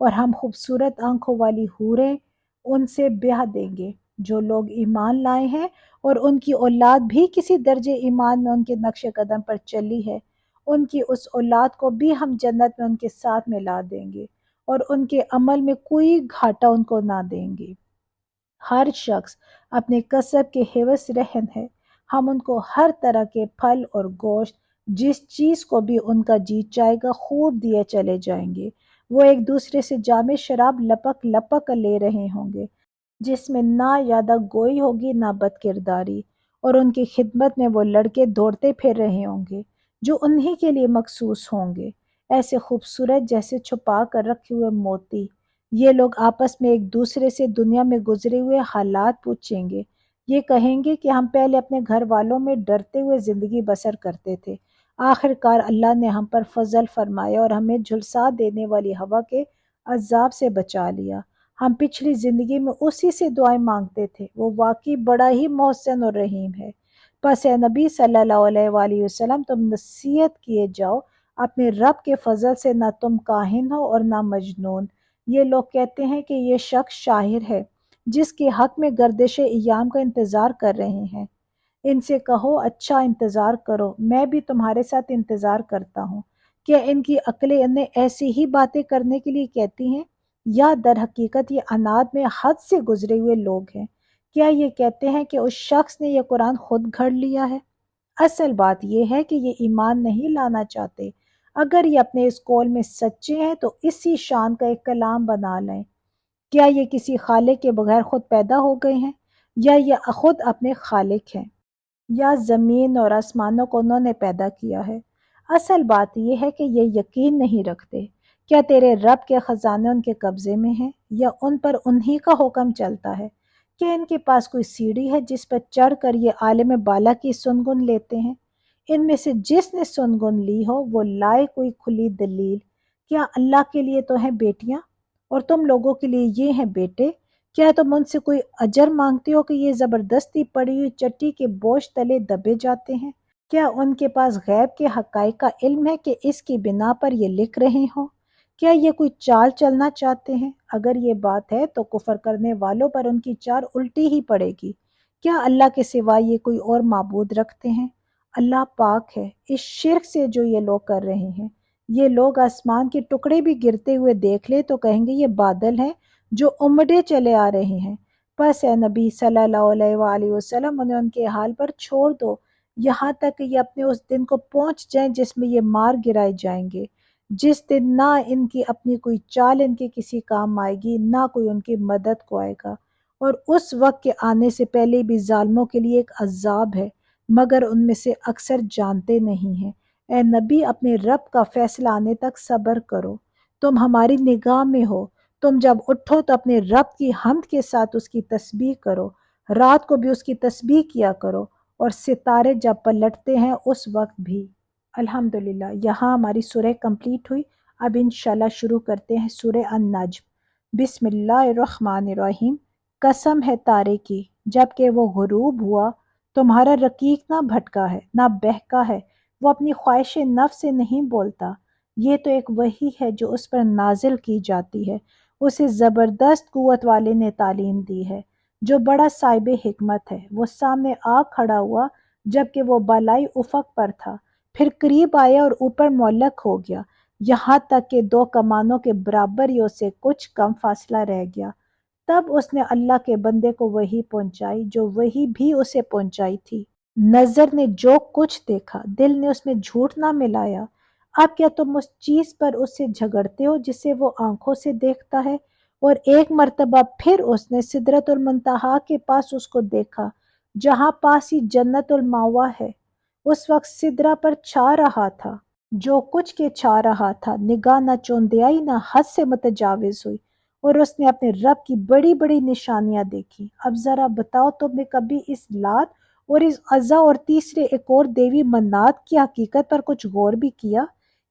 اور ہم خوبصورت آنکھوں والی حوریں ان سے بیاہ دیں گے۔ جو لوگ ایمان لائے ہیں اور ان کی اولاد بھی کسی درجے ایمان میں ان کے نقش قدم پر چلی ہے، ان کی اس اولاد کو بھی ہم جنت میں ان کے ساتھ ملا دیں گے اور ان کے عمل میں کوئی گھاٹا ان کو نہ دیں گے۔ ہر شخص اپنے کسب کے حوث رہن ہے، ہم ان کو ہر طرح کے پھل اور گوشت، جس چیز کو بھی ان کا جی چاہے گا خوب دیے چلے جائیں گے۔ وہ ایک دوسرے سے جام شراب لپک لپک کر لے رہے ہوں گے، جس میں نہ یادہ گوئی ہوگی نہ بد کرداری، اور ان کی خدمت میں وہ لڑکے دوڑتے پھر رہے ہوں گے جو انہی کے لیے مخصوص ہوں گے، ایسے خوبصورت جیسے چھپا کر رکھے ہوئے موتی۔ یہ لوگ آپس میں ایک دوسرے سے دنیا میں گزرے ہوئے حالات پوچھیں گے۔ یہ کہیں گے کہ ہم پہلے اپنے گھر والوں میں ڈرتے ہوئے زندگی بسر کرتے تھے، آخر کار اللہ نے ہم پر فضل فرمایا اور ہمیں جھلسا دینے والی ہوا کے عذاب سے بچا لیا۔ ہم پچھلی زندگی میں اسی سے دعائیں مانگتے تھے، وہ واقعی بڑا ہی محسن اور رحیم ہے۔ پس اے نبی صلی اللہ علیہ وآلہ وسلم، تم نصیحت کیے جاؤ اپنے رب کے فضل سے، نہ تم کاہن ہو اور نہ مجنون۔ یہ لوگ کہتے ہیں کہ یہ شخص شاعر ہے جس کے حق میں گردش ایام کا انتظار کر رہے ہیں۔ ان سے کہو اچھا انتظار کرو، میں بھی تمہارے ساتھ انتظار کرتا ہوں۔ کیا ان کی عقلیں انہیں ایسی ہی باتیں کرنے کے لیے کہتی ہیں، یا در حقیقت یہ عناد میں حد سے گزرے ہوئے لوگ ہیں؟ کیا یہ کہتے ہیں کہ اس شخص نے یہ قرآن خود گھڑ لیا ہے؟ اصل بات یہ ہے کہ یہ ایمان نہیں لانا چاہتے۔ اگر یہ اپنے اس قول میں سچے ہیں تو اسی شان کا ایک کلام بنا لیں۔ کیا یہ کسی خالق کے بغیر خود پیدا ہو گئے ہیں، یا یہ خود اپنے خالق ہیں، یا زمین اور آسمانوں کو انہوں نے پیدا کیا ہے؟ اصل بات یہ ہے کہ یہ یقین نہیں رکھتے۔ کیا تیرے رب کے خزانے ان کے قبضے میں ہیں، یا ان پر انہی کا حکم چلتا ہے؟ کیا ان کے پاس کوئی سیڑھی ہے جس پر چڑھ کر یہ عالم بالا کی سنگن لیتے ہیں؟ ان میں سے جس نے سنگن لی ہو وہ لائے کوئی کھلی دلیل۔ کیا اللہ کے لیے تو ہیں بیٹیاں اور تم لوگوں کے لیے یہ ہیں بیٹے؟ کیا تم ان سے کوئی اجر مانگتے ہو کہ یہ زبردستی پڑی ہوئی چٹی کے بوجھ تلے دبے جاتے ہیں؟ کیا ان کے پاس غیب کے حقائق کا علم ہے کہ اس کی بنا پر یہ لکھ رہے ہوں؟ کیا یہ کوئی چال چلنا چاہتے ہیں؟ اگر یہ بات ہے تو کفر کرنے والوں پر ان کی چال الٹی ہی پڑے گی۔ کیا اللہ کے سوا یہ کوئی اور معبود رکھتے ہیں؟ اللہ پاک ہے اس شرک سے جو یہ لوگ کر رہے ہیں۔ یہ لوگ آسمان کے ٹکڑے بھی گرتے ہوئے دیکھ لے تو کہیں گے یہ بادل ہیں جو امڑے چلے آ رہے ہیں۔ پس اے نبی صلی اللہ علیہ وآلہ وسلم، انہیں ان کے حال پر چھوڑ دو یہاں تک کہ یہ اپنے اس دن کو پہنچ جائیں جس میں یہ مار گرائے جائیں گے، جس دن نہ ان کی اپنی کوئی چال ان کے کسی کام آئے گی، نہ کوئی ان کی مدد کو آئے گا۔ اور اس وقت کے آنے سے پہلے بھی ظالموں کے لیے ایک عذاب ہے، مگر ان میں سے اکثر جانتے نہیں ہیں۔ اے نبی، اپنے رب کا فیصلہ آنے تک صبر کرو، تم ہماری نگاہ میں ہو۔ تم جب اٹھو تو اپنے رب کی حمد کے ساتھ اس کی تسبیح کرو، رات کو بھی اس کی تسبیح کیا کرو، اور ستارے جب پلٹتے ہیں اس وقت بھی۔ الحمدللہ، یہاں ہماری سورہ کمپلیٹ ہوئی۔ اب انشاءاللہ شروع کرتے ہیں سورہ النجم۔ بسم اللہ الرحمن الرحیم۔ قسم ہے تارے کی جب کہ وہ غروب ہوا، تمہارا رقیق نہ بھٹکا ہے نہ بہکا ہے، وہ اپنی خواہش نفس سے نہیں بولتا۔ یہ تو ایک وحی ہے جو اس پر نازل کی جاتی ہے، اسے زبردست قوت والے نے تعلیم دی ہے، جو بڑا صاحب حکمت ہے۔ وہ سامنے آ کھڑا ہوا جبکہ وہ بالائی افق پر تھا، پھر قریب آیا اور اوپر معلق ہو گیا، یہاں تک کہ دو کمانوں کے برابر ہی اس سے کچھ کم فاصلہ رہ گیا۔ تب اس نے اللہ کے بندے کو وحی پہنچائی جو وحی بھی اسے پہنچائی تھی۔ نظر نے جو کچھ دیکھا، دل نے اس میں جھوٹ نہ ملایا۔ اب کیا تم اس چیز پر اس سے جھگڑتے ہو جسے وہ آنکھوں سے دیکھتا ہے؟ اور ایک مرتبہ پھر اس نے سدرۃ المنتہا کے پاس اس کو دیکھا، جہاں پاس ہی جنت المأویٰ ہے۔ اس وقت سدرہ پر چھا رہا تھا، جو کچھ کے چھا رہا تھا، نگاہ نہ چوندیائی نہ حد سے متجاوز ہوئی، اور اس نے اپنے رب کی بڑی بڑی نشانیاں دیکھی۔ اب ذرا بتاؤ، تم نے کبھی اس لات اور اس عزا اور تیسرے ایک اور دیوی منات کی حقیقت پر کچھ غور بھی کیا؟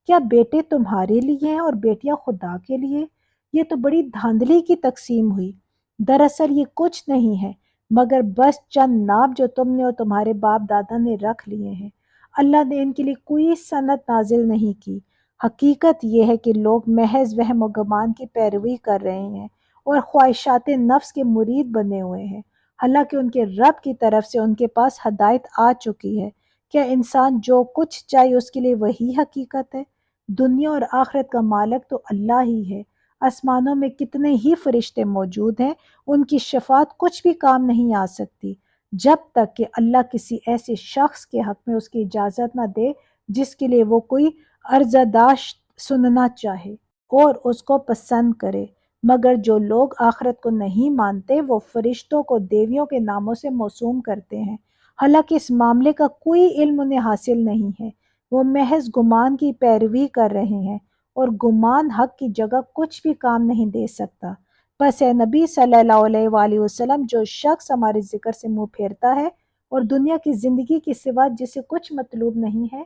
کیا بیٹے تمہارے لیے ہیں اور بیٹیاں خدا کے لیے؟ یہ تو بڑی دھاندلی کی تقسیم ہوئی۔ دراصل یہ کچھ نہیں ہے مگر بس چند نام جو تم نے اور تمہارے باپ دادا نے رکھ لیے ہیں۔ اللہ نے ان کے لیے کوئی سند نازل نہیں کی۔ حقیقت یہ ہے کہ لوگ محض وہم و گمان کی پیروی کر رہے ہیں اور خواہشات نفس کے مرید بنے ہوئے ہیں، حالانکہ ان کے رب کی طرف سے ان کے پاس ہدایت آ چکی ہے۔ کیا انسان جو کچھ چاہے اس کے لیے وہی حقیقت ہے؟ دنیا اور آخرت کا مالک تو اللہ ہی ہے۔ آسمانوں میں کتنے ہی فرشتے موجود ہیں، ان کی شفاعت کچھ بھی کام نہیں آ سکتی جب تک کہ اللہ کسی ایسے شخص کے حق میں اس کی اجازت نہ دے جس کے لیے وہ کوئی عرضداشت سننا چاہے اور اس کو پسند کرے۔ مگر جو لوگ آخرت کو نہیں مانتے وہ فرشتوں کو دیویوں کے ناموں سے موسوم کرتے ہیں، حالانکہ اس معاملے کا کوئی علم انہیں حاصل نہیں ہے۔ وہ محض گمان کی پیروی کر رہے ہیں اور گمان حق کی جگہ کچھ بھی کام نہیں دے سکتا۔ پس اے نبی صلی اللہ علیہ وآلہ وسلم، جو شخص ہمارے ذکر سے منہ پھیرتا ہے اور دنیا کی زندگی کے سوا جسے کچھ مطلوب نہیں ہے،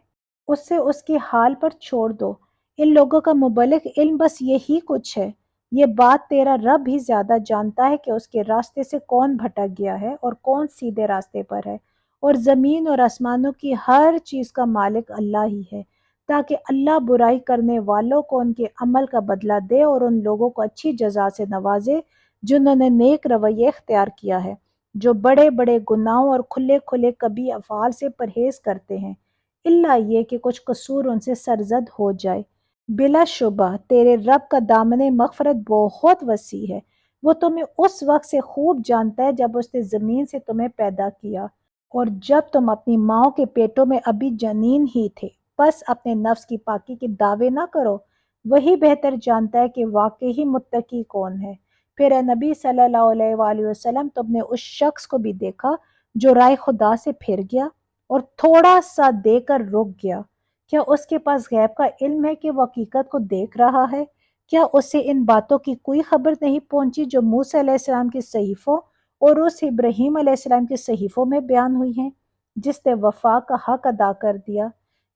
اس سے اس کے حال پر چھوڑ دو۔ ان لوگوں کا مبلغ علم بس یہی کچھ ہے۔ یہ بات تیرا رب ہی زیادہ جانتا ہے کہ اس کے راستے سے کون بھٹک گیا ہے اور کون سیدھے راستے پر ہے، اور زمین اور آسمانوں کی ہر چیز کا مالک اللہ ہی ہے، تاکہ اللہ برائی کرنے والوں کو ان کے عمل کا بدلہ دے اور ان لوگوں کو اچھی جزا سے نوازے جنہوں نے نیک رویہ اختیار کیا ہے، جو بڑے بڑے گناہوں اور کھلے کھلے کبھی افعال سے پرہیز کرتے ہیں، الا یہ کہ کچھ قصور ان سے سرزد ہو جائے۔ بلا شبہ تیرے رب کا دامن مغفرت بہت وسیع ہے۔ وہ تمہیں اس وقت سے خوب جانتا ہے جب اس نے زمین سے تمہیں پیدا کیا اور جب تم اپنی ماؤں کے پیٹوں میں ابھی جنین ہی تھے۔ بس اپنے نفس کی پاکی کے دعوے نہ کرو، وہی بہتر جانتا ہے کہ واقعی متقی کون ہے۔ پھر اے نبی صلی اللہ علیہ وآلہ وسلم، تم نے اس شخص کو بھی دیکھا جو رائے خدا سے پھر گیا اور تھوڑا سا دے کر رک گیا۔ کیا اس کے پاس غیب کا علم ہے کہ وہ حقیقت کو دیکھ رہا ہے؟ کیا اسے ان باتوں کی کوئی خبر نہیں پہنچی جو موسیٰ علیہ السلام کے صحیفوں اور اس ابراہیم علیہ السلام کے صحیفوں میں بیان ہوئی ہیں، جس نے وفا کا حق ادا کر دیا،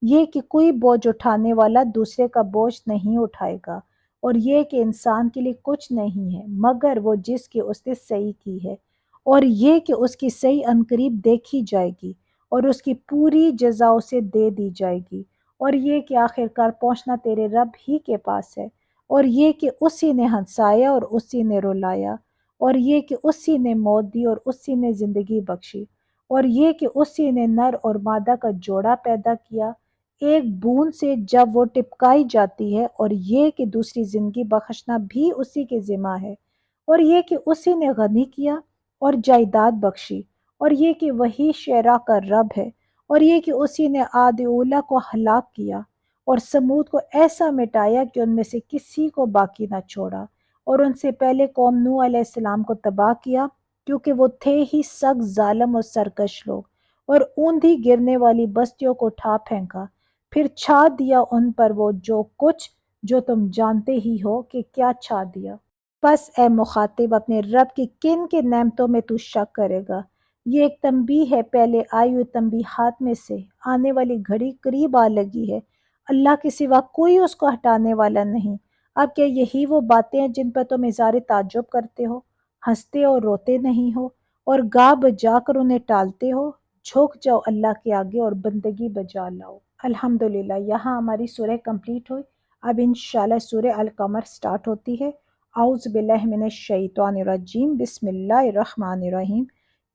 یہ کہ کوئی بوجھ اٹھانے والا دوسرے کا بوجھ نہیں اٹھائے گا، اور یہ کہ انسان کے لیے کچھ نہیں ہے مگر وہ جس کی اس نے صحیح کی ہے، اور یہ کہ اس کی صحیح عنقریب دیکھی جائے گی اور اس کی پوری جزا اسے دے دی جائے گی، اور یہ کہ آخرکار پہنچنا تیرے رب ہی کے پاس ہے، اور یہ کہ اسی نے ہنسایا اور اسی نے رلایا، اور یہ کہ اسی نے موت دی اور اسی نے زندگی بخشی، اور یہ کہ اسی نے نر اور مادہ کا جوڑا پیدا کیا ایک بوند سے جب وہ ٹپکائی جاتی ہے، اور یہ کہ دوسری زندگی بخشنا بھی اسی کے ذمہ ہے، اور یہ کہ اسی نے غنی کیا اور جائیداد بخشی، اور یہ کہ وہی شعراء کا رب ہے، اور یہ کہ اسی نے عاد اولیٰ کو ہلاک کیا اور سمود کو ایسا مٹایا کہ ان میں سے کسی کو باقی نہ چھوڑا، اور ان سے پہلے قوم نوح علیہ السلام کو تباہ کیا کیونکہ وہ تھے ہی سخت ظالم اور سرکش لوگ، اور اوندھی گرنے والی بستیوں کو اٹھا پھینکا، پھر چھا دیا ان پر وہ جو کچھ جو تم جانتے ہی ہو کہ کیا چھا دیا۔ پس اے مخاطب، اپنے رب کی کن کے نعمتوں میں تو شک کرے گا؟ یہ ایک تنبیہ ہے پہلے آئی ہوئی تنبیہات میں سے، آنے والی گھڑی قریب آ لگی ہے، اللہ کے سوا کوئی اس کو ہٹانے والا نہیں۔ اب کیا یہی وہ باتیں ہیں جن پر تم اظہار تعجب کرتے ہو، ہنستے اور روتے نہیں ہو، اور گا بجا کر انہیں ٹالتے ہو؟ جھک جاؤ اللہ کے آگے اور بندگی بجا لاؤ۔ الحمدللہ، یہاں ہماری سورہ کمپلیٹ ہوئی۔ اب انشاءاللہ سورہ القمر سٹارٹ ہوتی ہے۔ اعوذ باللہ من الشیطان الرجیم، بسم اللہ الرحمن الرحیم۔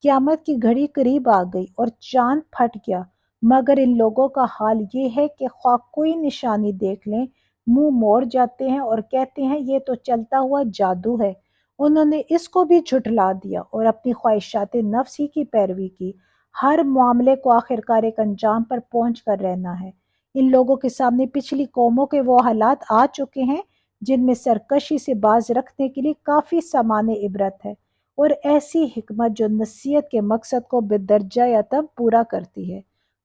قیامت کی گھڑی قریب آ گئی اور چاند پھٹ گیا، مگر ان لوگوں کا حال یہ ہے کہ خواہ کوئی نشانی دیکھ لیں منہ موڑ جاتے ہیں اور کہتے ہیں یہ تو چلتا ہوا جادو ہے۔ انہوں نے اس کو بھی جھٹلا دیا اور اپنی خواہشات نفس ہی کی پیروی کی۔ ہر معاملے کو آخرکار ایک انجام پر پہنچ کر رہنا ہے۔ ان لوگوں کے سامنے پچھلی قوموں کے وہ حالات آ چکے ہیں جن میں سرکشی سے باز رکھنے کے لیے کافی سامان عبرت ہے، اور ایسی حکمت جو نصیحت کے مقصد کو بدرجہ اتم پورا کرتی ہے،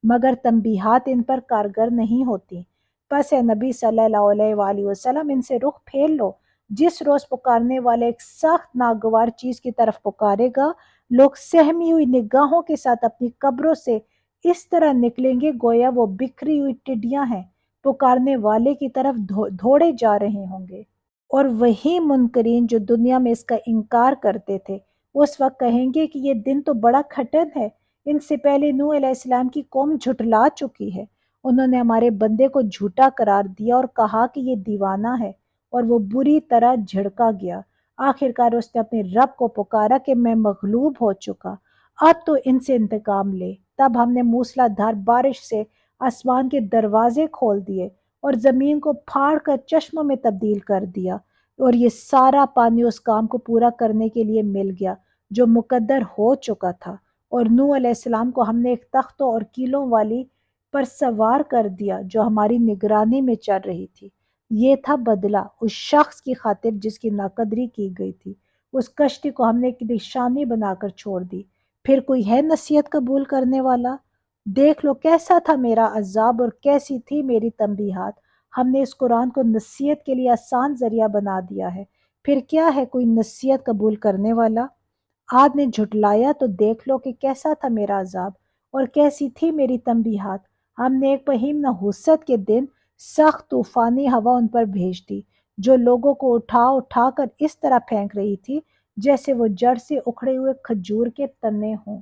مگر تنبیہات ان پر کارگر نہیں ہوتی۔ پس اے نبی صلی اللہ علیہ وآلہ وسلم، ان سے رخ پھیر لو۔ جس روز پکارنے والا ایک سخت ناگوار چیز کی طرف پکارے گا، لوگ سہمی ہوئی نگاہوں کے ساتھ اپنی قبروں سے اس طرح نکلیں گے گویا وہ بکھری ہوئی ٹڈیاں ہیں، پکارنے والے کی طرف دوڑے جا رہے ہوں گے۔ اور وہی منکرین جو دنیا میں اس کا انکار کرتے تھے، اس وقت کہیں گے کہ یہ دن تو بڑا کھٹن ہے، ان سے پہلے نوح علیہ السلام کی قوم جھٹلا چکی ہے، انہوں نے ہمارے بندے کو جھوٹا قرار دیا اور کہا کہ یہ دیوانہ ہے، اور وہ بری طرح جھڑکا گیا۔ آخرکار اس نے اپنے رب کو پکارا کہ میں مغلوب ہو چکا، اب تو ان سے انتقام لے۔ تب ہم نے موسلا دھار بارش سے آسمان کے دروازے کھول دیے اور زمین کو پھاڑ کر چشموں میں تبدیل کر دیا، اور یہ سارا پانی اس کام کو پورا کرنے کے لیے مل گیا جو مقدر ہو چکا تھا۔ اور نوح علیہ السلام کو ہم نے ایک تختوں اور کیلوں والی پر سوار کر دیا جو ہماری نگرانی میں چل رہی تھی۔ یہ تھا بدلہ اس شخص کی خاطر جس کی ناقدری کی گئی تھی۔ اس کشتی کو ہم نے ایک نشانی بنا کر چھوڑ دی۔ پھر کوئی ہے نصیحت قبول کرنے والا؟ دیکھ لو کیسا تھا میرا عذاب اور کیسی تھی میری تنبیہات۔ ہم نے اس قرآن کو نصیحت کے لیے آسان ذریعہ بنا دیا ہے، پھر کیا ہے کوئی نصیحت قبول کرنے والا؟ عاد نے جھٹلایا تو دیکھ لو کہ کیسا تھا میرا عذاب اور کیسی تھی میری تنبیہات۔ ہم نے ایک مہم نحوست کے دن سخت طوفانی ہوا ان پر بھیج دی جو لوگوں کو اٹھا اٹھا کر اس طرح پھینک رہی تھی جیسے وہ جڑ سے اکھڑے ہوئے کھجور کے تنے ہوں۔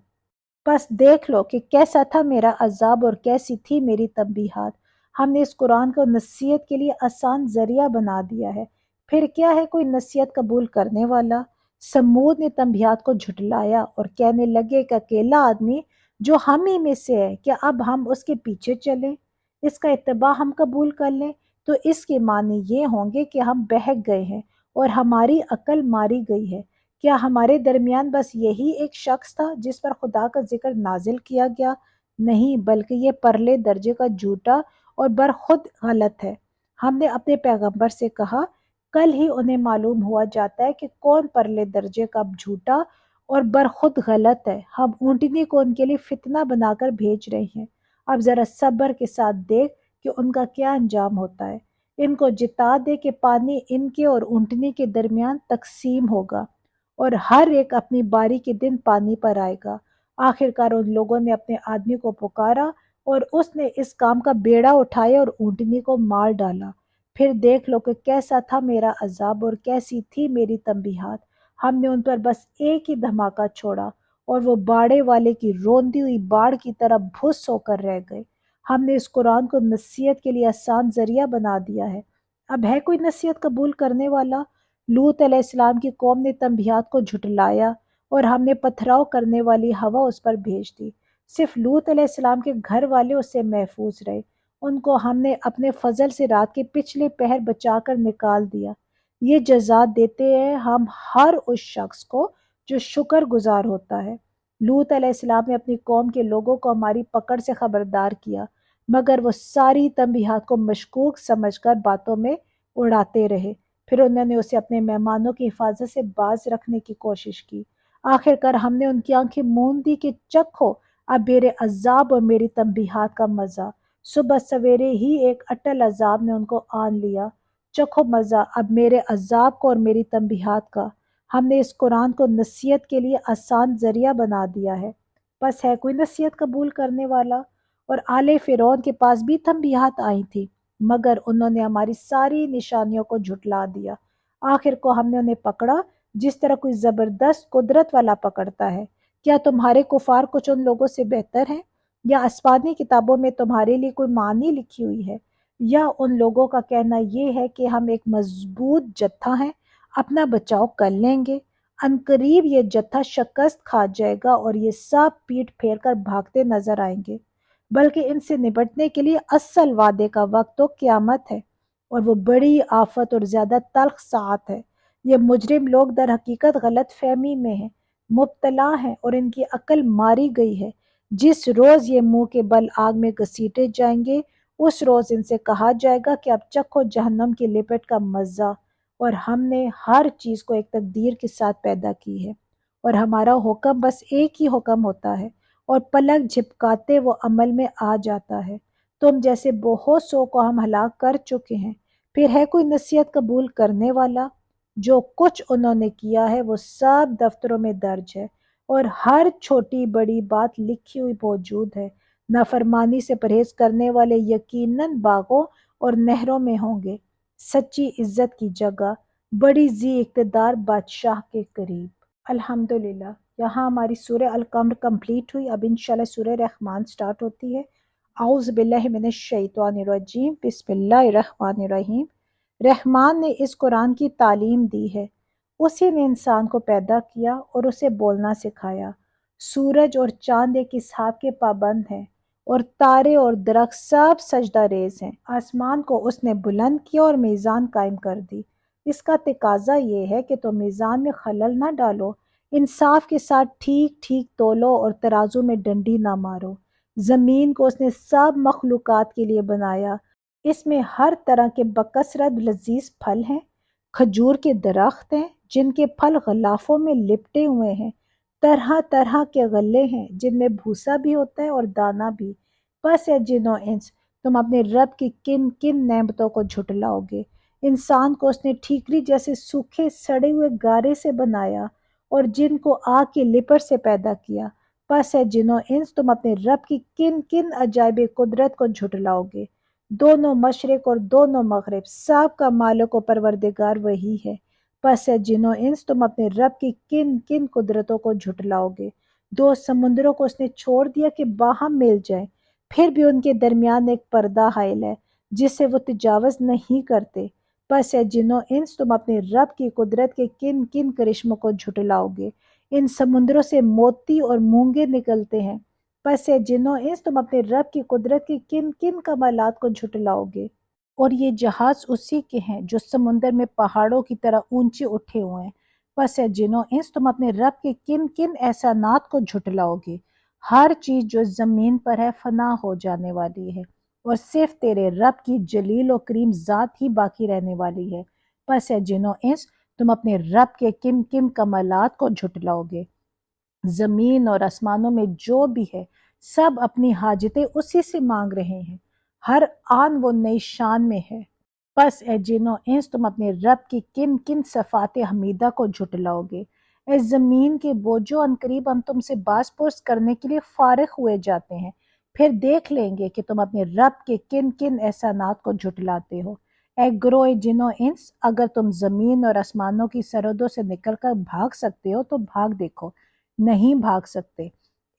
بس دیکھ لو کہ کیسا تھا میرا عذاب اور کیسی تھی میری تنبیہات۔ ہم نے اس قرآن کو نصیحت کے لیے آسان ذریعہ بنا دیا ہے، پھر کیا ہے کوئی نصیحت قبول کرنے والا؟ سمود نے تنبیہات کو جھٹلایا اور کہنے لگے کہ اکیلا آدمی جو ہم ہی میں سے ہے، کیا اب ہم اس کے پیچھے چلیں، اس کا اتباع ہم قبول کر لیں؟ تو اس کے معنی یہ ہوں گے کہ ہم بہک گئے ہیں اور ہماری عقل ماری گئی ہے۔ کیا ہمارے درمیان بس یہی ایک شخص تھا جس پر خدا کا ذکر نازل کیا گیا؟ نہیں، بلکہ یہ پرلے درجے کا جھوٹا اور برخود غلط ہے۔ ہم نے اپنے پیغمبر سے کہا، کل ہی انہیں معلوم ہوا جاتا ہے کہ کون پرلے درجے کا جھوٹا اور برخود غلط ہے۔ ہم اونٹنی کو ان کے لیے فتنہ بنا کر بھیج رہے ہیں، اب ذرا صبر کے ساتھ دیکھ کہ ان کا کیا انجام ہوتا ہے۔ ان کو جتا دے کہ پانی ان کے اور اونٹنی کے درمیان تقسیم ہوگا، اور ہر ایک اپنی باری کے دن پانی پر آئے گا۔ آخرکار ان لوگوں نے اپنے آدمی کو پکارا اور اس نے اس کام کا بیڑا اٹھایا اور اونٹنی کو مار ڈالا۔ پھر دیکھ لو کہ کیسا تھا میرا عذاب اور کیسی تھی میری تنبیہات۔ ہم نے ان پر بس ایک ہی دھماکہ چھوڑا اور وہ باڑے والے کی روندی ہوئی باڑ کی طرح بھس ہو کر رہ گئے۔ ہم نے اس قرآن کو نصیحت کے لیے آسان ذریعہ بنا دیا ہے، اب ہے کوئی نصیحت قبول کرنے والا؟ لوط علیہ السلام کی قوم نے تنبیہات کو جھٹلایا اور ہم نے پتھراؤ کرنے والی ہوا اس پر بھیج دی۔ صرف لوط علیہ السلام کے گھر والے اس سے محفوظ رہے، ان کو ہم نے اپنے فضل سے رات کے پچھلے پہر بچا کر نکال دیا۔ یہ جزا دیتے ہیں ہم ہر اس شخص کو جو شکر گزار ہوتا ہے۔ لوط علیہ السلام نے اپنی قوم کے لوگوں کو ہماری پکڑ سے خبردار کیا، مگر وہ ساری تنبیہات کو مشکوک سمجھ کر باتوں میں اڑاتے رہے۔ پھر انہوں نے اسے اپنے مہمانوں کی حفاظت سے باز رکھنے کی کوشش کی۔ آخر کار ہم نے ان کی آنکھیں موند دی کہ چکھو اب میرے عذاب اور میری تنبیہات کا مزہ۔ صبح سویرے ہی ایک اٹل عذاب نے ان کو آن لیا۔ چکھو مزہ اب میرے عذاب کو اور میری تنبیہات کا۔ ہم نے اس قرآن کو نصیحت کے لیے آسان ذریعہ بنا دیا ہے، بس ہے کوئی نصیحت قبول کرنے والا؟ اور آل فرعون کے پاس بھی تنبیہات آئی تھی، مگر انہوں نے ہماری ساری نشانیوں کو جھٹلا دیا۔ آخر کو ہم نے انہیں پکڑا جس طرح کوئی زبردست قدرت والا پکڑتا ہے۔ کیا تمہارے کفار کچھ ان لوگوں سے بہتر ہیں؟ یا آسمانی کتابوں میں تمہارے لیے کوئی معنی لکھی ہوئی ہے؟ یا ان لوگوں کا کہنا یہ ہے کہ ہم ایک مضبوط جتھا ہیں، اپنا بچاؤ کر لیں گے؟ عنقریب یہ جتھا شکست کھا جائے گا اور یہ سب پیٹ پھیر کر بھاگتے نظر آئیں گے، بلکہ ان سے نپٹنے کے لیے اصل وعدے کا وقت تو قیامت ہے، اور وہ بڑی آفت اور زیادہ تلخ ساعت ہے۔ یہ مجرم لوگ در حقیقت غلط فہمی میں ہیں، مبتلا ہیں اور ان کی عقل ماری گئی ہے۔ جس روز یہ منہ کے بل آگ میں گھسیٹے جائیں گے، اس روز ان سے کہا جائے گا کہ اب چکھو جہنم کی لپٹ کا مزہ، اور ہم نے ہر چیز کو ایک تقدیر کے ساتھ پیدا کی ہے، اور ہمارا حکم بس ایک ہی حکم ہوتا ہے، اور پلک جھپکاتے وہ عمل میں آ جاتا ہے۔ تم جیسے بہت سو کو ہم ہلاک کر چکے ہیں، پھر ہے کوئی نصیحت قبول کرنے والا؟ جو کچھ انہوں نے کیا ہے وہ سب دفتروں میں درج ہے، اور ہر چھوٹی بڑی بات لکھی ہوئی موجود ہے۔ نافرمانی سے پرہیز کرنے والے یقیناً باغوں اور نہروں میں ہوں گے، سچی عزت کی جگہ، بڑی ذی اقتدار بادشاہ کے قریب۔ الحمدللہ، یہاں ہماری سورہ القمر کمپلیٹ ہوئی۔ اب انشاءاللہ سورہ رحمان سٹارٹ ہوتی ہے۔ اعوذ باللہ من الشیطان الرجیم، بسم اللہ الرحمن الرحیم۔ رحمان نے اس قرآن کی تعلیم دی ہے، اسی نے انسان کو پیدا کیا اور اسے بولنا سکھایا۔ سورج اور چاند ایک حساب کے پابند ہیں اور تارے اور درخت سب سجدہ ریز ہیں۔ آسمان کو اس نے بلند کیا اور میزان قائم کر دی۔ اس کا تقاضا یہ ہے کہ تم میزان میں خلل نہ ڈالو، انصاف کے ساتھ ٹھیک ٹھیک تولو اور ترازو میں ڈنڈی نہ مارو۔ زمین کو اس نے سب مخلوقات کے لیے بنایا، اس میں ہر طرح کے بکثرت لذیذ پھل ہیں، کھجور کے درخت ہیں جن کے پھل غلافوں میں لپٹے ہوئے ہیں، طرح طرح کے غلے ہیں جن میں بھوسا بھی ہوتا ہے اور دانہ بھی۔ بس اے جن و انس، تم اپنے رب کی کن کن نعمتوں کو جھٹلاؤ گے؟ انسان کو اس نے ٹھیکری جیسے سوکھے سڑے ہوئے گارے سے بنایا اور جن کو آگ کی لپٹ سے پیدا کیا۔ پس اے جن و انس، تم اپنے رب کی کن کن عجائب قدرت کو جھٹلاؤ گے؟ دونوں مشرق اور دونوں مغرب، سب کا مالک و پروردگار وہی ہے۔ پس اے جن و انس، تم اپنے رب کی کن کن قدرتوں کو جھٹلاؤ گے؟ دو سمندروں کو اس نے چھوڑ دیا کہ باہم مل جائیں، پھر بھی ان کے درمیان ایک پردہ حائل ہے جسے وہ تجاوز نہیں کرتے۔ پس اے جن و انس، تم اپنے رب کی قدرت کے کن کن کرشموں کو جھٹلاؤ گے؟ ان سمندروں سے موتی اور مونگے نکلتے ہیں۔ پس اے جن و انس، تم اپنے رب کی قدرت کی کن کن کمالات کو جھٹلاؤ گے؟ اور یہ جہاز اسی کے ہیں جو سمندر میں پہاڑوں کی طرح اونچے اٹھے ہوئے ہیں۔ پس اے جن و انس، تم اپنے رب کے کن کن احسانات کو جھٹلاؤ گے؟ ہر چیز جو زمین پر ہے فنا ہو جانے والی ہے اور صرف تیرے رب کی جلیل و کریم ذات ہی باقی رہنے والی ہے۔ پس اے جن و انس، تم اپنے رب کے کن کن کمالات کو جھٹلاؤ گے؟ زمین اور آسمانوں میں جو بھی ہے سب اپنی حاجتیں اسی سے مانگ رہے ہیں، ہر آن وہ نئی شان میں ہے۔ پس اے جن و انس، تم اپنے رب کی کن کن صفات حمیدہ کو جھٹلاؤ گے؟ اے زمین کے بوجھو، عنقریب ہم تم سے باز پرس کرنے کے لیے فارغ ہوئے جاتے ہیں، پھر دیکھ لیں گے کہ تم اپنے رب کے کن کن احسانات کو جھٹلاتے ہو۔ اے گروہ جن و انس، اگر تم زمین اور آسمانوں کی سرحدوں سے نکل کر بھاگ سکتے ہو تو بھاگ دیکھو، نہیں بھاگ سکتے۔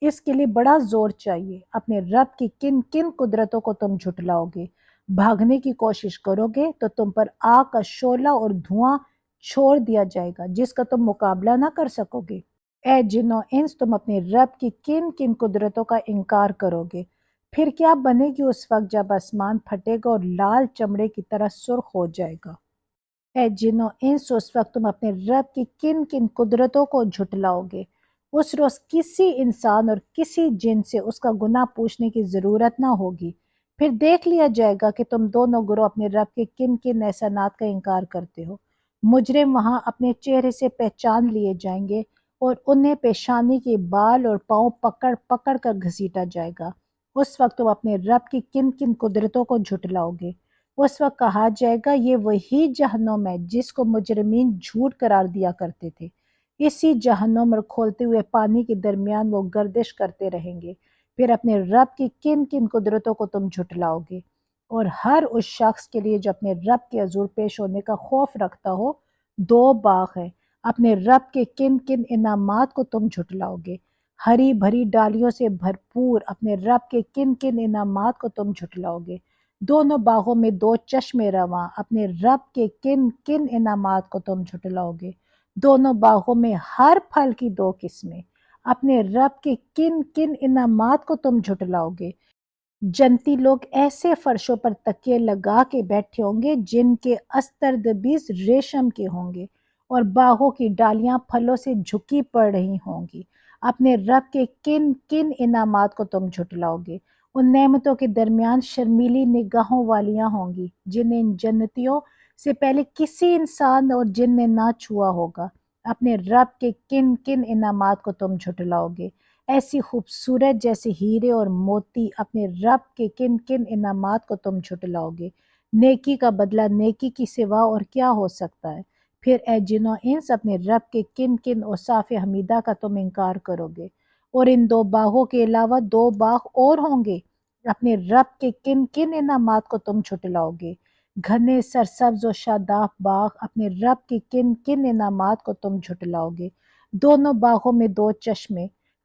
اس کے لیے بڑا زور چاہیے۔ اپنے رب کی کن کن قدرتوں کو تم جھٹلاؤ گے؟ بھاگنے کی کوشش کرو گے تو تم پر آگ کا شعلہ اور دھواں چھوڑ دیا جائے گا جس کا تم مقابلہ نہ کر سکو گے۔ اے جن و انس، تم اپنے رب کی کن کن قدرتوں کا انکار کرو گے؟ پھر کیا بنے گی اس وقت جب آسمان پھٹے گا اور لال چمڑے کی طرح سرخ ہو جائے گا؟ اے جن و انس، اس وقت تم اپنے رب کی کن کن قدرتوں کو جھٹلاؤ گے؟ اس روز کسی انسان اور کسی جن سے اس کا گناہ پوچھنے کی ضرورت نہ ہوگی، پھر دیکھ لیا جائے گا کہ تم دونوں گروہ اپنے رب کے کن کن احسانات کا انکار کرتے ہو۔ مجرم وہاں اپنے چہرے سے پہچان لیے جائیں گے اور انہیں پیشانی کے بال اور پاؤں پکڑ پکڑ کر گھسیٹا جائے گا۔ اس وقت تم اپنے رب کی کن کن قدرتوں کو جھٹلاؤ گے؟ اس وقت کہا جائے گا یہ وہی جہنم ہے جس کو مجرمین جھوٹ قرار دیا کرتے تھے۔ اسی جہنم اور کھولتے ہوئے پانی کے درمیان وہ گردش کرتے رہیں گے۔ پھر اپنے رب کی کن کن قدرتوں کو تم جھٹلاؤ گے؟ اور ہر اس شخص کے لیے جو اپنے رب کے حضور پیش ہونے کا خوف رکھتا ہو دو باغ ہیں۔ اپنے رب کے کن کن انعامات کو تم جھٹلاؤ گے؟ ہری بھری ڈالیوں سے بھرپور اپنے رب کے کن کن انعامات کو تم جھٹلاؤ گے؟ دونوں باغوں میں دو چشمے رواں، اپنے رب کے کن کن انعامات کو تم جھٹلاؤ گے؟ دونوں باغوں میں ہر پھل کی دو قسمیں، اپنے رب کے کن کن انعامات کو تم جھٹلاؤ گے؟ جنتی لوگ ایسے فرشوں پر تکیے لگا کے بیٹھے ہوں گے جن کے استردبیز ریشم کے ہوں گے اور باغوں کی ڈالیاں پھلوں سے جھکی پڑ رہی ہوں گی۔ اپنے رب کے کن کن انعامات کو تم جھٹلاؤ گے؟ ان نعمتوں کے درمیان شرمیلی نگاہوں والیاں ہوں گی جنہیں ان جنتیوں سے پہلے کسی انسان اور جن نے نہ چھوا ہوگا۔ اپنے رب کے کن کن انعامات کو تم جھٹلاؤ گے؟ ایسی خوبصورت جیسے ہیرے اور موتی، اپنے رب کے کن کن انعامات کو تم جھٹلاؤ گے؟ نیکی کا بدلہ نیکی کی سوا اور کیا ہو سکتا ہے؟ پھر اے جن و انس، اپنے رب کے کن کن اوصاف حمیدہ کا تم انکار کرو گے؟ اور ان دو باغوں کے علاوہ دو باغ اور ہوں گے، اپنے رب کے کن کن انعامات کو تم جھٹلاؤ گے؟ گھنے سرسبز و شاداب باغ، اپنے رب کے کن کن انعامات کو تم جھٹلاؤ گے؟ دونوں باغوں میں دو چشمے،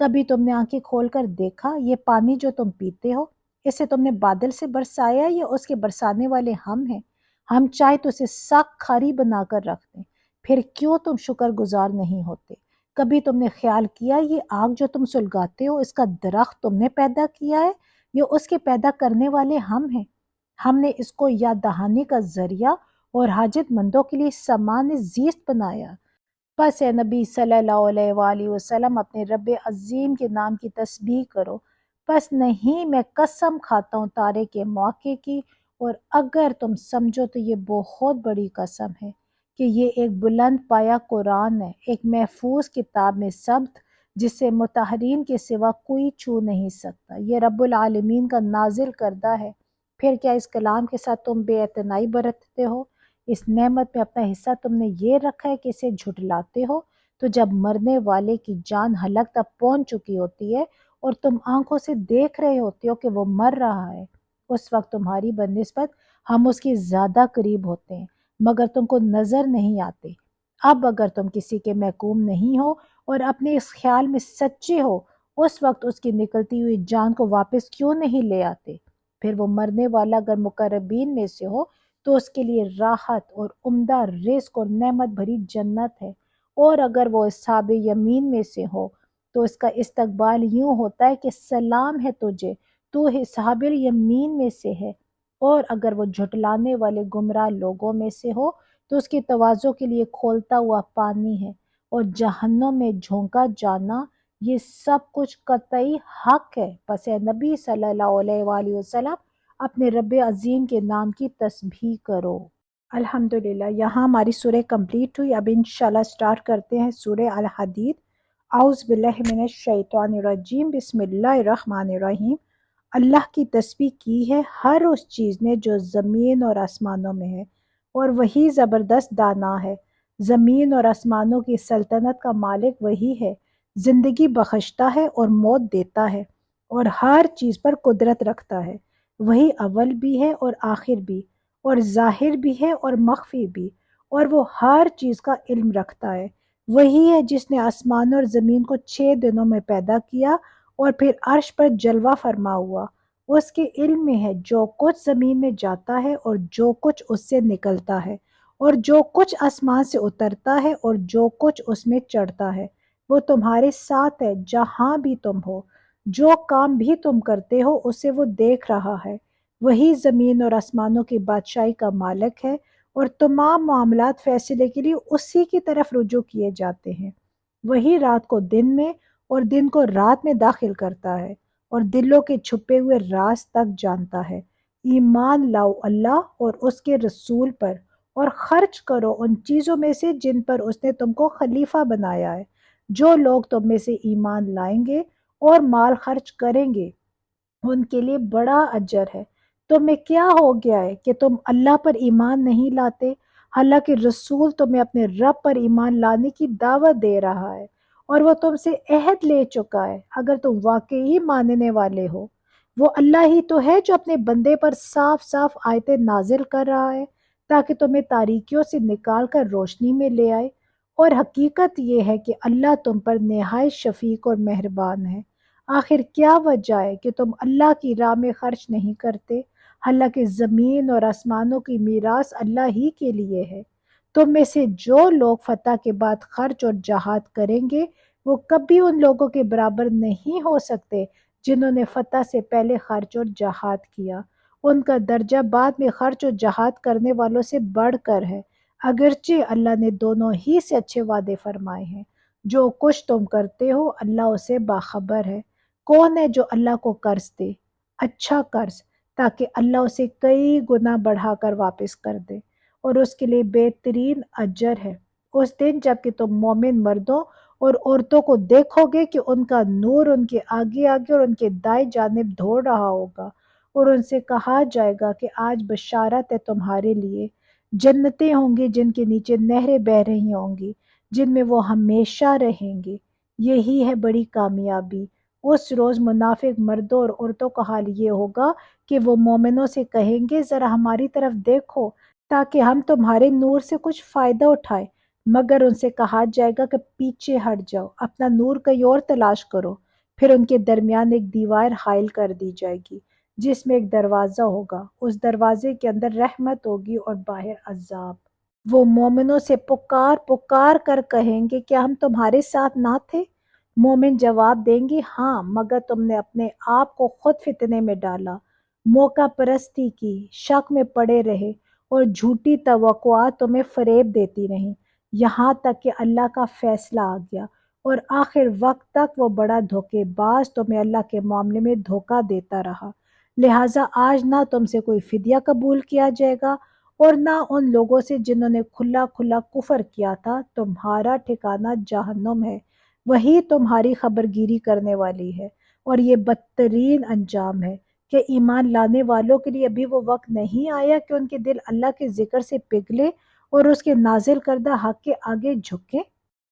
کبھی تم نے آنکھیں کھول کر دیکھا یہ پانی جو تم پیتے ہو اسے تم نے بادل سے برسایا یا اس کے برسانے والے ہم ہیں؟ ہم چاہے تو اسے سخت کھاری بنا کر رکھ دیں، پھر کیوں تم شکر گزار نہیں ہوتے؟ کبھی تم نے خیال کیا یہ آگ جو تم سلگاتے ہو اس کا درخت تم نے پیدا کیا ہے یا اس کے پیدا کرنے والے ہم ہیں؟ ہم نے اس کو یاد دہانی کا ذریعہ اور حاجت مندوں کے لیے سامان زیست بنایا۔ پس اے نبی صلی اللہ علیہ وآلہ وسلم اپنے رب عظیم کے نام کی تسبیح کرو۔ پس نہیں میں قسم کھاتا ہوں تارے کے موقع کی، اور اگر تم سمجھو تو یہ بہت بڑی قسم ہے کہ یہ ایک بلند پایا قرآن ہے، ایک محفوظ کتاب میں ثبت جسے مطہرین کے سوا کوئی چھو نہیں سکتا، یہ رب العالمین کا نازل کردہ ہے۔ پھر کیا اس کلام کے ساتھ تم بے اعتنائی برتتے ہو؟ اس نعمت میں اپنا حصہ تم نے یہ رکھا ہے کہ اسے جھٹلاتے ہو؟ تو جب مرنے والے کی جان حلق تک پہنچ چکی ہوتی ہے اور تم آنکھوں سے دیکھ رہے ہوتے ہو کہ وہ مر رہا ہے، اس وقت تمہاری بنسبت ہم اس کے زیادہ قریب ہوتے ہیں، مگر تم کو نظر نہیں آتے۔ اب اگر تم کسی کے محکوم نہیں ہو اور اپنے اس خیال میں سچے ہو، اس وقت اس کی نکلتی ہوئی جان کو واپس کیوں نہیں لے آتے؟ پھر وہ مرنے والا اگر مقربین میں سے ہو تو اس کے لیے راحت اور عمدہ رزق اور نعمت بھری جنت ہے، اور اگر وہ اصحاب یمین میں سے ہو تو اس کا استقبال یوں ہوتا ہے کہ سلام ہے تجھے، تو اصحاب یمین میں سے ہے، اور اگر وہ جھٹلانے والے گمراہ لوگوں میں سے ہو تو اس کی تواضع کے لیے کھولتا ہوا پانی ہے اور جہنم میں جھونکا جانا، یہ سب کچھ قطعی حق ہے۔ پس اے نبی صلی اللہ علیہ وآلہ وسلم اپنے رب عظیم کے نام کی تسبیح کرو۔ الحمدللہ، یہاں ہماری سورہ کمپلیٹ ہوئی۔ اب انشاءاللہ سٹارٹ کرتے ہیں سورہ الحدید۔ اعوذ باللہ من الشیطان الرجیم، بسم اللہ الرحمن الرحیم۔ اللہ کی تسبیح کی ہے ہر اس چیز نے جو زمین اور آسمانوں میں ہے، اور وہی زبردست دانا ہے۔ زمین اور آسمانوں کی سلطنت کا مالک وہی ہے، زندگی بخشتا ہے اور موت دیتا ہے، اور ہر چیز پر قدرت رکھتا ہے۔ وہی اول بھی ہے اور آخر بھی، اور ظاہر بھی ہے اور مخفی بھی، اور وہ ہر چیز کا علم رکھتا ہے۔ وہی ہے جس نے آسمان اور زمین کو 6 دنوں میں پیدا کیا اور پھر عرش پر جلوہ فرما ہوا۔ اس کے علم میں ہے جو کچھ زمین میں جاتا ہے اور جو کچھ اس سے نکلتا ہے، اور جو کچھ آسمان سے اترتا ہے اور جو کچھ اس میں چڑھتا ہے۔ وہ تمہارے ساتھ ہے جہاں بھی تم ہو، جو کام بھی تم کرتے ہو اسے وہ دیکھ رہا ہے۔ وہی زمین اور آسمانوں کی بادشاہی کا مالک ہے، اور تمام معاملات فیصلے کے لیے اسی کی طرف رجوع کیے جاتے ہیں۔ وہی رات کو دن میں اور دن کو رات میں داخل کرتا ہے، اور دلوں کے چھپے ہوئے راز تک جانتا ہے۔ ایمان لاؤ اللہ اور اس کے رسول پر، اور خرچ کرو ان چیزوں میں سے جن پر اس نے تم کو خلیفہ بنایا ہے۔ جو لوگ تم میں سے ایمان لائیں گے اور مال خرچ کریں گے ان کے لیے بڑا اجر ہے۔ تمہیں کیا ہو گیا ہے کہ تم اللہ پر ایمان نہیں لاتے، حالانکہ رسول تمہیں اپنے رب پر ایمان لانے کی دعوت دے رہا ہے، اور وہ تم سے عہد لے چکا ہے اگر تم واقعی ماننے والے ہو۔ وہ اللہ ہی تو ہے جو اپنے بندے پر صاف صاف آیتیں نازل کر رہا ہے تاکہ تمہیں تاریکیوں سے نکال کر روشنی میں لے آئے، اور حقیقت یہ ہے کہ اللہ تم پر نہایت شفیق اور مہربان ہے۔ آخر کیا وجہ ہے کہ تم اللہ کی راہ میں خرچ نہیں کرتے، حالانکہ زمین اور آسمانوں کی میراث اللہ ہی کے لیے ہے؟ تم میں سے جو لوگ فتح کے بعد خرچ اور جہاد کریں گے وہ کبھی ان لوگوں کے برابر نہیں ہو سکتے جنہوں نے فتح سے پہلے خرچ اور جہاد کیا۔ ان کا درجہ بعد میں خرچ اور جہاد کرنے والوں سے بڑھ کر ہے، اگرچہ اللہ نے دونوں ہی سے اچھے وعدے فرمائے ہیں۔ جو کچھ تم کرتے ہو اللہ اسے باخبر ہے۔ کون ہے جو اللہ کو قرض دے، اچھا قرض، تاکہ اللہ اسے کئی گنا بڑھا کر واپس کر دے، اور اس کے لیے بہترین اجر ہے۔ اس دن جب کہ تم مومن مردوں اور عورتوں کو دیکھو گے کہ ان کا نور ان کے آگے آگے اور ان کے دائیں جانب دوڑ رہا ہوگا، اور ان سے کہا جائے گا کہ آج بشارت ہے تمہارے لیے، جنتیں ہوں گی جن کے نیچے نہریں بہہ رہی ہوں گی، جن میں وہ ہمیشہ رہیں گے۔ یہی ہے بڑی کامیابی۔ اس روز منافق مردوں اور عورتوں کا حال یہ ہوگا کہ وہ مومنوں سے کہیں گے ذرا ہماری طرف دیکھو تاکہ ہم تمہارے نور سے کچھ فائدہ اٹھائیں، مگر ان سے کہا جائے گا کہ پیچھے ہٹ جاؤ، اپنا نور کہیں اور تلاش کرو۔ پھر ان کے درمیان ایک دیوار حائل کر دی جائے گی جس میں ایک دروازہ ہوگا، اس دروازے کے اندر رحمت ہوگی اور باہر عذاب۔ وہ مومنوں سے پکار پکار کر کہیں گے کیا ہم تمہارے ساتھ نہ تھے؟ مومن جواب دیں گے ہاں، مگر تم نے اپنے آپ کو خود فتنے میں ڈالا، موقع پرستی کی، شک میں پڑے رہے اور جھوٹی توقعات تمہیں فریب دیتی رہیں، یہاں تک کہ اللہ کا فیصلہ آ گیا اور آخر وقت تک وہ بڑا دھوکے باز تمہیں اللہ کے معاملے میں دھوکہ دیتا رہا۔ لہٰذا آج نہ تم سے کوئی فدیہ قبول کیا جائے گا اور نہ ان لوگوں سے جنہوں نے کھلا کھلا کفر کیا تھا، تمہارا ٹھکانہ جہنم ہے، وہی تمہاری خبرگیری کرنے والی ہے، اور یہ بدترین انجام ہے کہ ایمان لانے والوں کے لیے ابھی وہ وقت نہیں آیا کہ ان کے دل اللہ کے ذکر سے پگھلے اور اس کے نازل کردہ حق کے آگے جھکیں،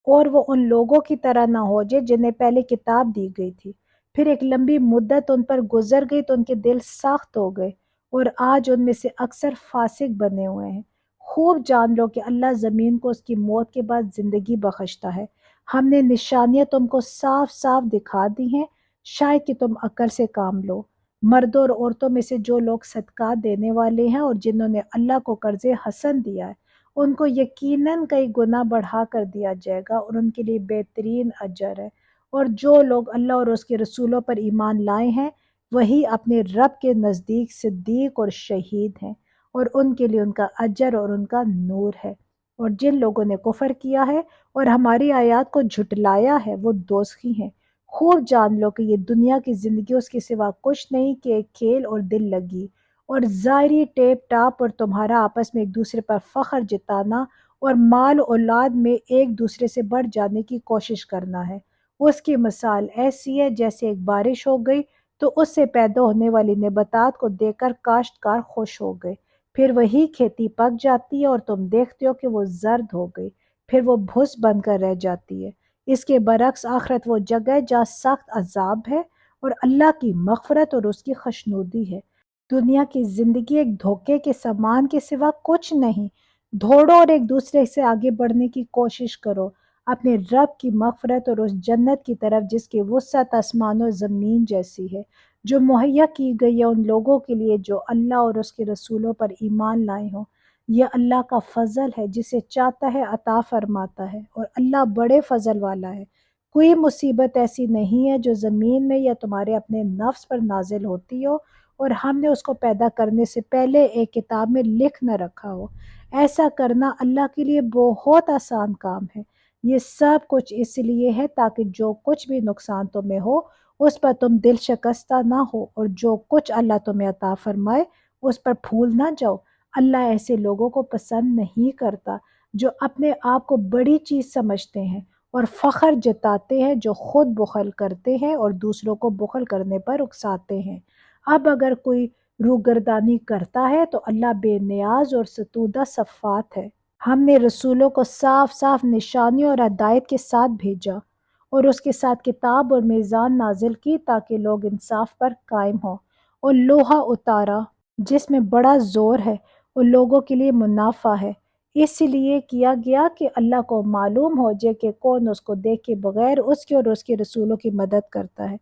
اور وہ ان لوگوں کی طرح نہ ہو جائے جنہیں پہلے کتاب دی گئی تھی، پھر ایک لمبی مدت ان پر گزر گئی تو ان کے دل سخت ہو گئے اور آج ان میں سے اکثر فاسق بنے ہوئے ہیں۔ خوب جان لو کہ اللہ زمین کو اس کی موت کے بعد زندگی بخشتا ہے۔ ہم نے نشانیاں تم کو صاف صاف دکھا دی ہیں، شاید کہ تم عقل سے کام لو۔ مردوں اور عورتوں میں سے جو لوگ صدقات دینے والے ہیں اور جنہوں نے اللہ کو قرض حسن دیا ہے، ان کو یقیناً کئی گنا بڑھا کر دیا جائے گا اور ان کے لیے بہترین اجر ہے۔ اور جو لوگ اللہ اور اس کے رسولوں پر ایمان لائے ہیں، وہی اپنے رب کے نزدیک صدیق اور شہید ہیں، اور ان کے لیے ان کا اجر اور ان کا نور ہے۔ اور جن لوگوں نے کفر کیا ہے اور ہماری آیات کو جھٹلایا ہے، وہ دوزخی ہیں۔ خوب جان لو کہ یہ دنیا کی زندگی اس کے سوا کچھ نہیں کہ ایک کھیل اور دل لگی اور ظاہری ٹیپ ٹاپ، اور تمہارا آپس میں ایک دوسرے پر فخر جتانا اور مال و اولاد میں ایک دوسرے سے بڑھ جانے کی کوشش کرنا ہے۔ اس کی مثال ایسی ہے جیسے ایک بارش ہو گئی تو اس سے پیدا ہونے والی نباتات کو دیکھ کر کاشتکار خوش ہو گئے، پھر وہی کھیتی پک جاتی ہے اور تم دیکھتے ہو کہ وہ زرد ہو گئی، پھر وہ بھس بن کر رہ جاتی ہے۔ اس کے برعکس آخرت وہ جگہ ہے جہاں سخت عذاب ہے اور اللہ کی مغفرت اور اس کی خوشنودی ہے۔ دنیا کی زندگی ایک دھوکے کے سامان کے سوا کچھ نہیں۔ دوڑو اور ایک دوسرے سے آگے بڑھنے کی کوشش کرو، اپنے رب کی مغفرت اور اس جنت کی طرف جس کی وسعت آسمان و زمین جیسی ہے، جو مہیا کی گئی ہے ان لوگوں کے لیے جو اللہ اور اس کے رسولوں پر ایمان لائے ہوں۔ یہ اللہ کا فضل ہے، جسے چاہتا ہے عطا فرماتا ہے، اور اللہ بڑے فضل والا ہے۔ کوئی مصیبت ایسی نہیں ہے جو زمین میں یا تمہارے اپنے نفس پر نازل ہوتی ہو اور ہم نے اس کو پیدا کرنے سے پہلے ایک کتاب میں لکھ نہ رکھا ہو۔ ایسا کرنا اللہ کے لیے بہت آسان کام ہے۔ یہ سب کچھ اس لیے ہے تاکہ جو کچھ بھی نقصان تمہیں ہو اس پر تم دل شکستہ نہ ہو، اور جو کچھ اللہ تمہیں عطا فرمائے اس پر پھول نہ جاؤ۔ اللہ ایسے لوگوں کو پسند نہیں کرتا جو اپنے آپ کو بڑی چیز سمجھتے ہیں اور فخر جتاتے ہیں، جو خود بخل کرتے ہیں اور دوسروں کو بخل کرنے پر اکساتے ہیں۔ اب اگر کوئی روگردانی کرتا ہے تو اللہ بے نیاز اور ستودہ صفات ہے۔ ہم نے رسولوں کو صاف صاف نشانیوں اور ہدایت کے ساتھ بھیجا اور اس کے ساتھ کتاب اور میزان نازل کی تاکہ لوگ انصاف پر قائم ہوں، اور لوہا اتارا جس میں بڑا زور ہے ان لوگوں کے لیے منافع ہے، اس لیے کیا گیا کہ اللہ کو معلوم ہو جائے کہ کون اس کو دیکھے بغیر اس کے اور اس کے رسولوں کی مدد کرتا ہے۔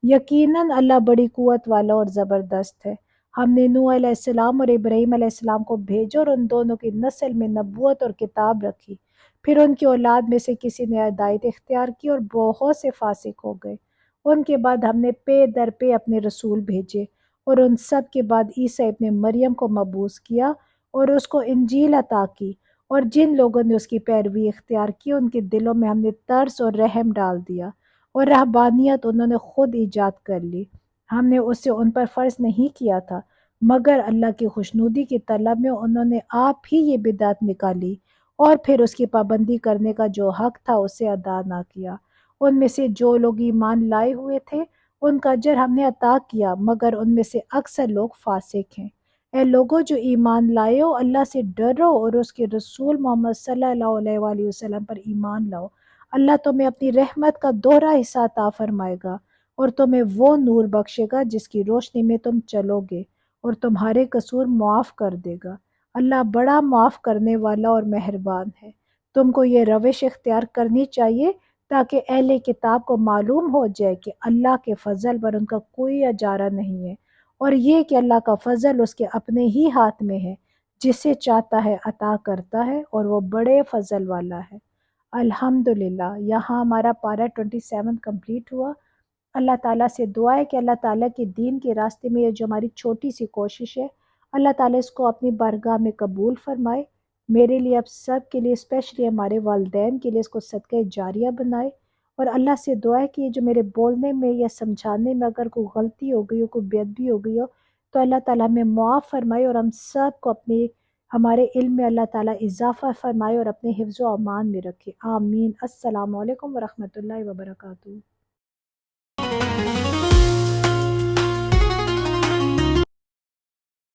یقیناً اللہ بڑی قوت والا اور زبردست ہے۔ ہم نے نوح علیہ السلام اور ابراہیم علیہ السلام کو بھیجا اور ان دونوں کی نسل میں نبوت اور کتاب رکھی، پھر ان کی اولاد میں سے کسی نے ہدایت اختیار کی اور بہت سے فاسق ہو گئے۔ ان کے بعد ہم نے پے در پے اپنے رسول بھیجے، اور ان سب کے بعد عیسیٰ ابن مریم کو مبعوث کیا اور اس کو انجیل عطا کی، اور جن لوگوں نے اس کی پیروی اختیار کی ان کے دلوں میں ہم نے ترس اور رحم ڈال دیا، اور رہبانیت انہوں نے خود ایجاد کر لی، ہم نے اسے ان پر فرض نہیں کیا تھا، مگر اللہ کی خوشنودی کی طلب میں انہوں نے آپ ہی یہ بدعت نکالی اور پھر اس کی پابندی کرنے کا جو حق تھا اسے ادا نہ کیا۔ ان میں سے جو لوگ ایمان لائے ہوئے تھے ان کا اجر ہم نے عطا کیا، مگر ان میں سے اکثر لوگ فاسق ہیں۔ اے لوگوں جو ایمان لائے ہو، اللہ سے ڈرو اور اس کے رسول محمد صلی اللہ علیہ وآلہ وسلم پر ایمان لاؤ۔ اللہ تمہیں اپنی رحمت کا دوہرا حصہ عطا فرمائے گا اور تمہیں وہ نور بخشے گا جس کی روشنی میں تم چلو گے، اور تمہارے قصور معاف کر دے گا۔ اللہ بڑا معاف کرنے والا اور مہربان ہے۔ تم کو یہ روش اختیار کرنی چاہیے تاکہ اہل کتاب کو معلوم ہو جائے کہ اللہ کے فضل پر ان کا کوئی اجارہ نہیں ہے، اور یہ کہ اللہ کا فضل اس کے اپنے ہی ہاتھ میں ہے، جسے چاہتا ہے عطا کرتا ہے، اور وہ بڑے فضل والا ہے۔ الحمدللہ، یہاں ہمارا پارہ 27 کمپلیٹ ہوا۔ اللہ تعالیٰ سے دعا ہے کہ اللہ تعالیٰ کے دین کے راستے میں یہ جو ہماری چھوٹی سی کوشش ہے، اللہ تعالیٰ اس کو اپنی بارگاہ میں قبول فرمائے، میرے لیے اب سب کے لیے اسپیشلی ہمارے والدین کے لیے اس کو صدقہ جاریہ بنائے، اور اللہ سے دعا ہے کہ یہ جو میرے بولنے میں یا سمجھانے میں اگر کوئی غلطی ہو گئی ہو، کوئی بے ادبی ہو گئی ہو، تو اللہ تعالیٰ ہمیں معاف فرمائے، اور ہم سب کو اپنے ہمارے علم میں اللہ تعالیٰ اضافہ فرمائے اور اپنے حفظ و امان میں رکھے، آمین۔ السلام علیکم ورحمۃ اللہ وبرکاتہ۔